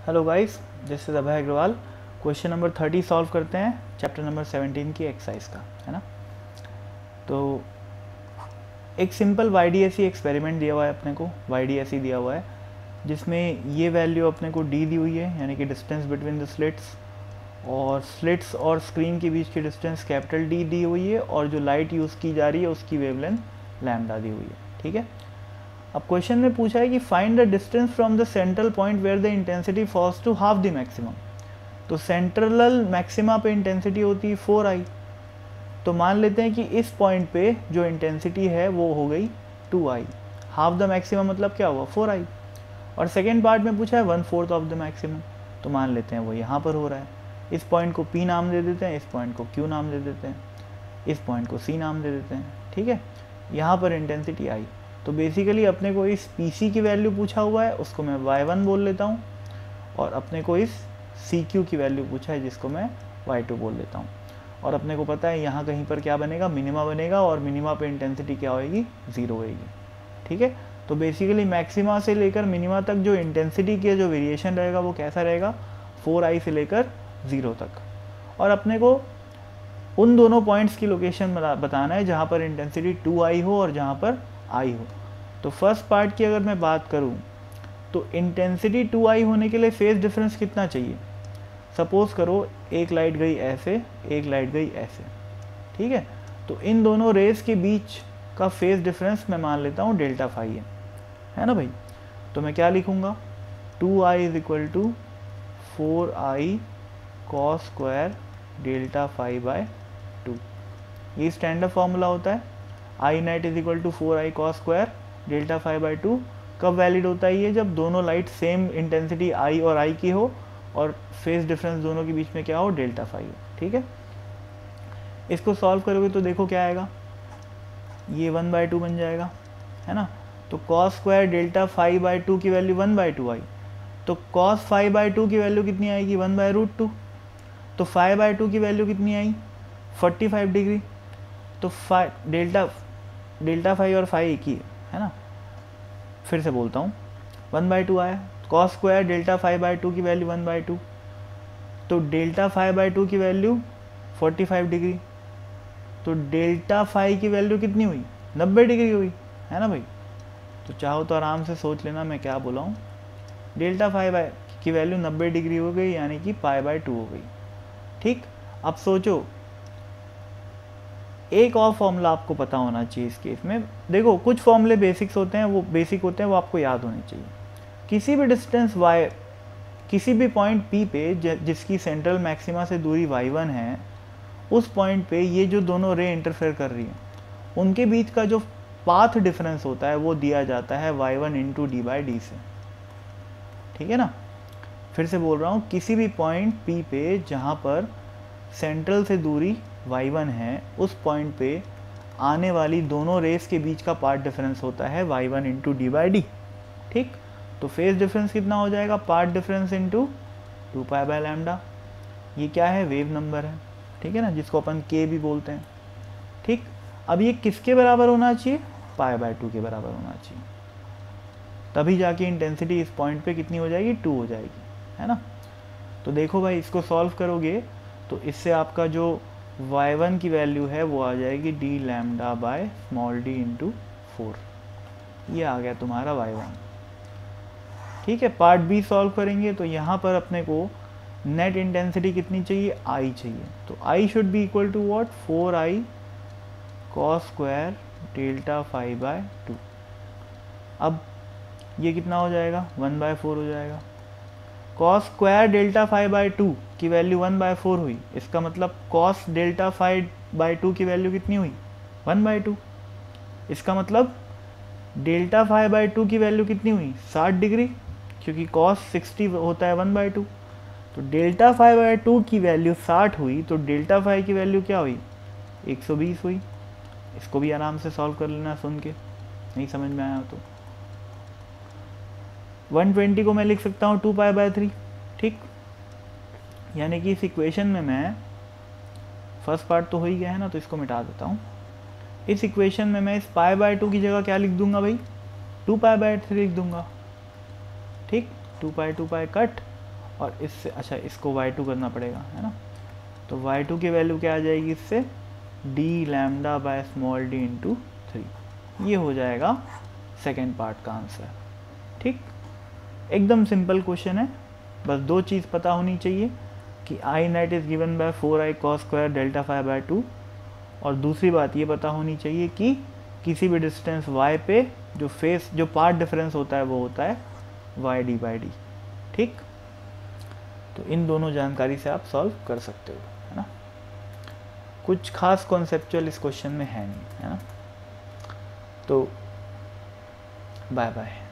Hello guys, this is Abhay Agrawal. Question number 30 solve करते हैं, chapter number 17 की एक्सरसाइज का, है ना। तो एक सिंपल YDSE एक्सपेरिमेंट दिया हुआ है अपने को, YDSE दिया हुआ है जिसमें ये वैल्यू अपने को D दी हुई है, यानी कि डिस्टेंस बिटवीन द स्लिट्स, और स्लिट्स और स्क्रीन के बीच की डिस्टेंस कैपिटल D दी हुई है, और जो लाइट यूज़ की जा रही है उसकी वेवलेंथ लैम्डा दी हुई है। ठीक है, अब क्वेश्चन में पूछा है कि find the distance from the central point where the intensity falls to half the maximum. तो सेंट्रल मैक्सिमा पे इंटेंसिटी होती है 4i, तो मान लेते हैं कि इस पॉइंट पे जो इंटेंसिटी है वो हो गई 2i। हाफ द मैक्सिमम मतलब क्या हुआ 4i। और सेकेंड पार्ट में पूछा है 1/4 ऑफ द मैक्सिमम, तो मान लेते हैं वो यहाँ पर हो रहा है। इस पॉइंट को P नाम दे देते हैं, इस पॉइंट को Q नाम दे देते हैं, इस पॉइंट को C नाम दे देते हैं। ठीक है, यहाँ पर इंटेंसिटी आई। तो बेसिकली अपने को इस PC की वैल्यू पूछा हुआ है, उसको मैं y1 बोल लेता हूँ, और अपने को इस CQ की वैल्यू पूछा है जिसको मैं y2 बोल लेता हूँ। और अपने को पता है यहाँ कहीं पर क्या बनेगा, मिनिमा बनेगा, और मिनिमा पे इंटेंसिटी क्या होएगी, 0 होएगी। ठीक है, तो बेसिकली मैक्सिमा से लेकर मिनिमा तक जो इंटेंसिटी के जो वेरिएशन रहेगा वो कैसा रहेगा, 4i से लेकर 0 तक। और अपने को उन दोनों पॉइंट्स की लोकेशन बताना है जहाँ पर इंटेंसिटी 2i हो और जहाँ पर i हो। तो फर्स्ट पार्ट की अगर मैं बात करूँ तो इंटेंसिटी 2i होने के लिए फेज डिफरेंस कितना चाहिए। सपोज करो एक लाइट गई ऐसे, एक लाइट गई ऐसे। ठीक है, तो इन दोनों रेस के बीच का फेज डिफरेंस मैं मान लेता हूँ डेल्टा फाई है ना भाई। तो मैं क्या लिखूँगा, 2i is equal to 4i cos square delta phi by 2। ये स्टैंडर्ड फॉर्मूला होता है। I net is equal to 4i cos square delta phi by 2 कब वैलिड होता है ये, जब दोनों लाइट सेम इंटेंसिटी i और i की हो और फेज डिफरेंस दोनों के बीच में क्या हो, डेल्टा फाई हो। ठीक है, इसको सॉल्व करोगे तो देखो क्या आएगा, ये 1/2 बन जाएगा, है ना। तो cos square delta phi by 2 की वैल्यू 1/2 आई, तो कॉस फाई बाय 2 की वैल्यू कितनी आएगी, 1/√2। तो फाई बाय 2 की वैल्यू कितनी आई, 45 डिग्री। तो डेल्टा फाई और फाई एक ही है ना। फिर से बोलता हूँ, 1/2 आया, cos square delta phi by 2 की वैल्यू 1/2, तो डेल्टा फाई बाय 2 की वैल्यू 45 डिग्री। तो डेल्टा फाई की वैल्यू कितनी हुई, 90 डिग्री हुई, है ना भाई। तो चाहो तो आराम से सोच लेना मैं क्या बोला हूँ, डेल्टा फाई बाय की वैल्यू 90 डिग्री हो गई, यानी कि π/2 हो गई। ठीक, अब सोचो एक और फॉर्मूला आपको पता होना चाहिए इस केस में। देखो कुछ फॉर्मूले बेसिक्स होते हैं, वो बेसिक होते हैं, वो आपको याद होने चाहिए। किसी भी डिस्टेंस y, किसी भी पॉइंट P पे जिसकी सेंट्रल मैक्सिमा से दूरी y1 है, उस पॉइंट पे ये जो दोनों रे इंटरफेयर कर रही हैं उनके बीच का जो पाथ डिफरेंस होता है वो दिया जाता है y1 इंटू d/d से। ठीक है ना, फिर से बोल रहा हूँ, किसी भी पॉइंट P पे जहाँ पर सेंट्रल से दूरी y1 है, उस पॉइंट पे आने वाली दोनों रेस के बीच का पाथ डिफरेंस होता है y1 इंटू d/d। ठीक, तो फेज डिफरेंस कितना हो जाएगा, पाथ डिफरेंस इंटू 2π/λ। ये क्या है, वेव नंबर है। ठीक है ना, जिसको अपन k भी बोलते हैं। ठीक, अब ये किसके बराबर होना चाहिए, π/2 के बराबर होना चाहिए, तभी जाके इंटेंसिटी इस पॉइंट पे कितनी हो जाएगी, 2 हो जाएगी, है ना। तो देखो भाई, इसको सॉल्व करोगे तो इससे आपका जो y1 की वैल्यू है वो आ जाएगी d/d इंटू 4। ये आ गया तुम्हारा y1। ठीक है, पार्ट बी सॉल्व करेंगे तो यहाँ पर अपने को नेट इंटेंसिटी कितनी चाहिए, i चाहिए। तो i should be equal to what, 4i cos square delta phi by 2। अब ये कितना हो जाएगा, 1/4 हो जाएगा। Cos square delta phi by 2 की वैल्यू 1/4 हुई, इसका मतलब कॉस डेल्टा फाई बाय 2 की वैल्यू कितनी हुई, 1/2। इसका मतलब डेल्टा फाई बाय 2 की वैल्यू कितनी हुई, 60 डिग्री, क्योंकि कॉस 60 होता है 1/2। तो डेल्टा फाई बाय 2 की वैल्यू 60 हुई, तो डेल्टा फाई की वैल्यू क्या हुई, 120 हुई। इसको भी आराम से सॉल्व कर लेना सुन के, नहीं समझ में आया तो 120 को मैं लिख सकता हूँ 2π/3। ठीक, यानी कि इस इक्वेशन में मैं, फर्स्ट पार्ट तो हो ही गया है ना, तो इसको मिटा देता हूँ। इस इक्वेशन में मैं इस π/2 की जगह क्या लिख दूंगा भाई, 2π/3 लिख दूंगा। ठीक, 2π कट, और इससे अच्छा इसको y2 करना पड़ेगा, है ना। तो y2 की वैल्यू क्या आ जाएगी इससे, D lambda by small D into 3। ये हो जाएगा सेकेंड पार्ट का आंसर। ठीक, एकदम सिंपल क्वेश्चन है, बस दो चीज़ पता होनी चाहिए कि I net is given by 4i cos square delta phi by 2, और दूसरी बात ये पता होनी चाहिए कि किसी भी डिस्टेंस y पे जो पार्ट डिफरेंस होता है वो होता है y डी बाई डी। ठीक, तो इन दोनों जानकारी से आप सॉल्व कर सकते हो, है ना। कुछ खास कॉन्सेप्चुअल इस क्वेश्चन में है नहीं, है ना। तो बाय बाय।